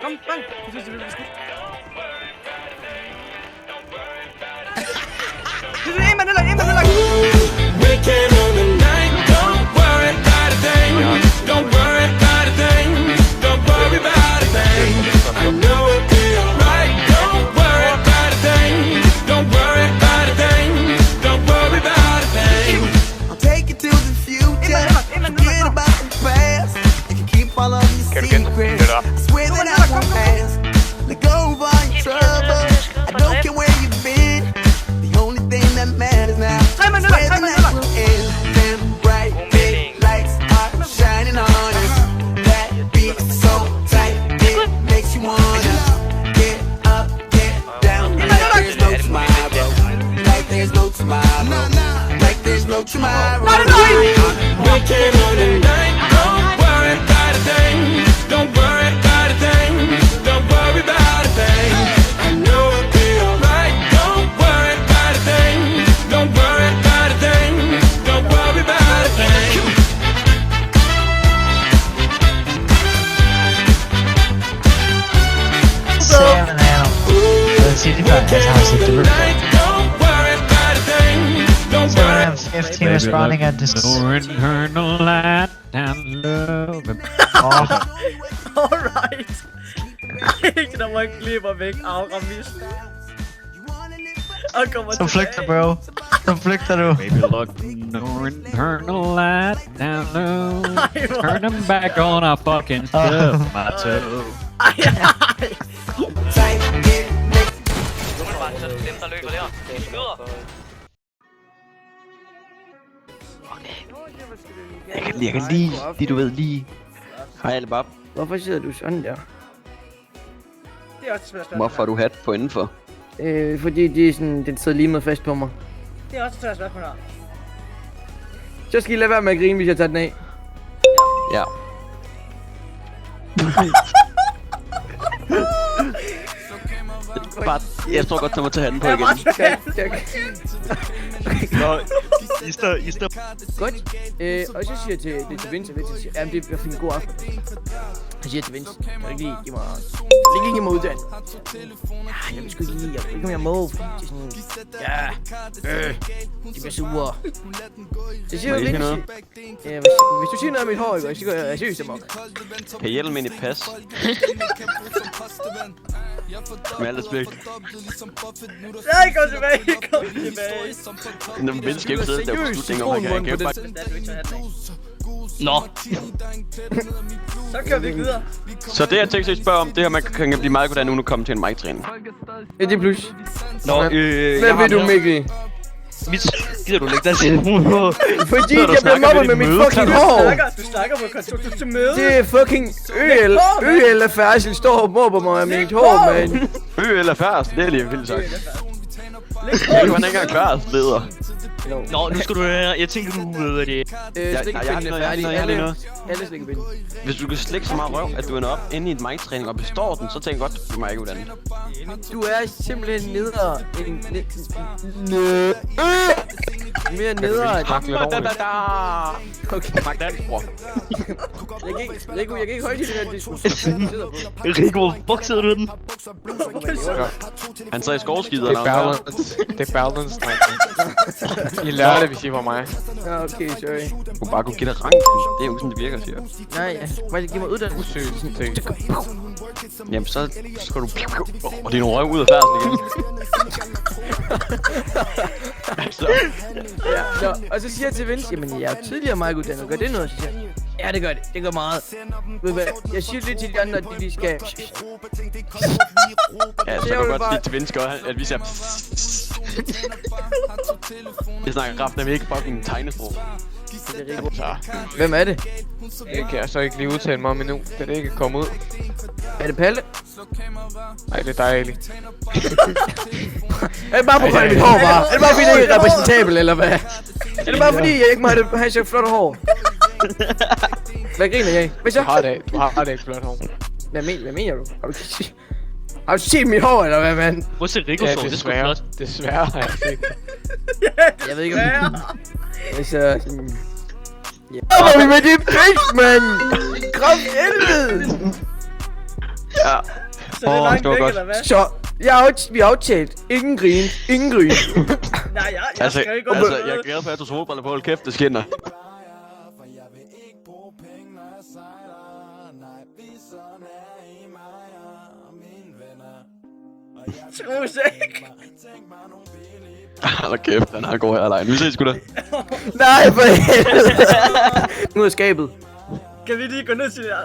Kom, bang! Jeg synes, det bliver skudt. Det er en mand ødelagt, en mand ødelagt! Weekend on the night, don't worry about a thing. Don't worry about a thing. Don't worry about a thing. I know it'll be alright. Don't worry about a thing. Don't worry about a thing. Don't worry about a thing. I'll take you to the future. Forget about the past. You can keep all of your secrets. I swear that I won't pass. Let go of all your trouble. I don't care where you've been. The only thing that matters now is where the night will end. Them bright big lights are shining on us. That beat so tight, it makes you wanna get up, get down. Like there's no tomorrow. Like there's no tomorrow. Like there's no tomorrow. Weekend on the night, don't worry about a thing. Don't worry about a thing. Don't worry about a thing. I know it'll be alright. Don't worry about a thing. Don't worry about a thing. Don't worry about a thing. Don't worry about a thing. Don't worry. 15 responding at this. Internal light down low. Alright! Ikke der må ikke glipper væk, Auramis. Og kommer Som flygter, bro. Som flygter du. Baby, look, no internal light down low. Turn them back on, I fucking stub my toe. Ej, ej! Jeg kan lige, du ved lige. Hej Alibab. Hvorfor sidder du sådan der? Det er også et svært spørgsmål. Hvorfor har du hat på indenfor? Fordi det er sådan, den sidder lige med fast på mig. Det er også et svært spørgsmål her. Så skal I lade være med at grine, hvis jeg tager den af. Ja. Bare, jeg tror godt, du må tage handen på igen. Tak. I står. Godt. Og så siger jeg til Vince, og Vince siger, jamen det bliver en god aften. Jeg siger til Vince, kan du ikke lige give mig... Læg ikke mig ud, Dan. Ja, jeg vil sgu ikke lige, jeg ved ikke om jeg må, fordi det er sådan... de bliver sure. Så siger jeg Vince, hvis du siger noget om mit hår, ikke, så går jeg seriøst amok. Kan hjelmen ind i pas? Med alt respekt. Nej, kom tilbage! Når man skal jo ikke sidde og lave beslutninger om, han kan jo bare... Nå. Så kører vi videre. Så det jeg tænkte at spørge om, det her man kan blive meget godt af nu kommer til en mic-træning. Ja, det er plus. Nå, hvad vil du, Mikkel? Gider du lægge dig telefon på? Fordi jeg bliver mobbet med mit fucking hår! Du snakker på kontor, du til møde. Det er fucking øl af færdsel står og mobber mig med mit hår, man. Eller færds, det er lige vildt sagt. Han er ikke engang klar, leder. Nå, nu skal du høre. Jeg tænker, du ved det. Slikkepinden er færdig. Alle slikkepinde. Hvis du kan slikke så meget røv, at du ender op inde i en mic-træning og består den, så tænker jeg godt, du må ikke uddanne. Du er simpelthen nedere end... Mere nedere end... Okay. Mark Dan, bror. Rico, jeg kan ikke holde til den diskussion, du sidder på. Rico, hvor sidder du den? Han sad i skovskider. Det er balance. Det er balance, drenge. I lærer det, hvis I var mig. Ja, okay, sorry. Du bare kunne give dig ranken. Det er jo sådan, det virker, siger jeg. Nej, ja. Bare giv mig uddannelse. Usøgt ting. Jamen, så skal du... Og det er nogle røv ud af færdsel igen. Ja, og så siger jeg til Vince, jamen jeg er tidligere meget uddannet. Gør det noget? Så siger jeg, ja, det gør det. Det gør meget. Ved hvad? Jeg siger lidt til de andre, at de skal... Ja, så kan du godt sige til Vince godt, at vi siger... Jeg snakker kraft, at vi ikke fucking tegnesprog. Hvem er det? Det kan jeg så ikke lige udtale mig om endnu, da det ikke er kommet ud. Er det Palle? Nej, det er dejligt. Er det bare på grund af mit hår, bare? Er det bare fordi, det ikke er repræsentabel, eller hvad? Er det bare fordi, jeg ikke må have så flot hår? Hvad griner jeg? Hvad så? Du har det ikke flot hår. Hvad mener du? Har du set mit hår, eller hvad, mand? Hvor ser Rico så? Det er sgu flot. Desværre har jeg set det. Jeg ved ikke om... Altså, sådan... Hvor er vi med det bitch, mand? Kraft helvede! Ja. Så det er langt det var væk, godt. eller hvad? Så, vi har aftalt. Ingen grin. Ingen grin. Nej, jeg skal ikke gå Altså, jeg er glad for, at du tog solbriller på. Hold kæft, det skinner. Skruesæk. Hold kæft, den er god her alene. Vi ses sgu da. Nej, for helvede. Nu er skabet. Kan vi lige gå ned til jer?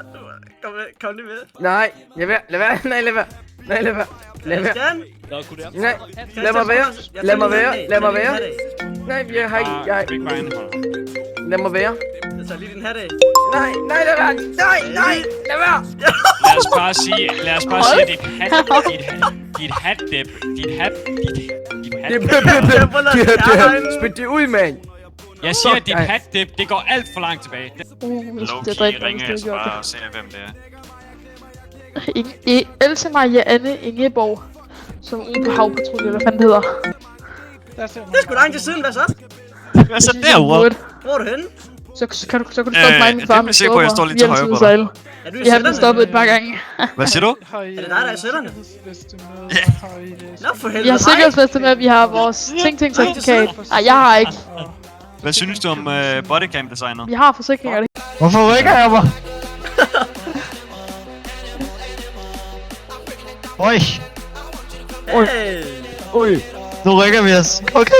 Kom lige med. Nej, lad være. Nej, lad være. Nej, lad være. Lad være. Christian? Nej, lad mig være. Lad mig være. Lad mig være. Nej, jeg har ikke... Lad mig være. Jeg tager lige din hat af. Nej, lad være. Nej, lad være. Lad os bare sige, at dit hat-dip. Spil det ud, mand. Jeg siger, at dit hat-dip, det går alt for langt tilbage. Det er ringer jeg bare og ser, hvem det er. Else Marianne Ingeborg, som er ude på havpatrulje, eller hvad fanden det hedder. Det er sgu langt til siden, hvad så? Hvad så derovre? Hvor er du henne? Så kan du stoppe mig og min far med sikker på, at jeg står lidt til højre på dig. sejle. Er du i Jeg har blevet sætterne? stoppet et par gange. Hvad siger du? Er det dig, der er i sætterne? Nå, for helvede. Jeg har sikkerhedsfæste med, at vi har vores ting-certifikat. Nej, jeg har ikke. Hvad synes du om bodycam-designet? Vi har forsikringer. Hvorfor rykker jeg mig? Oj, Hey. nu rykker vi os. Okay,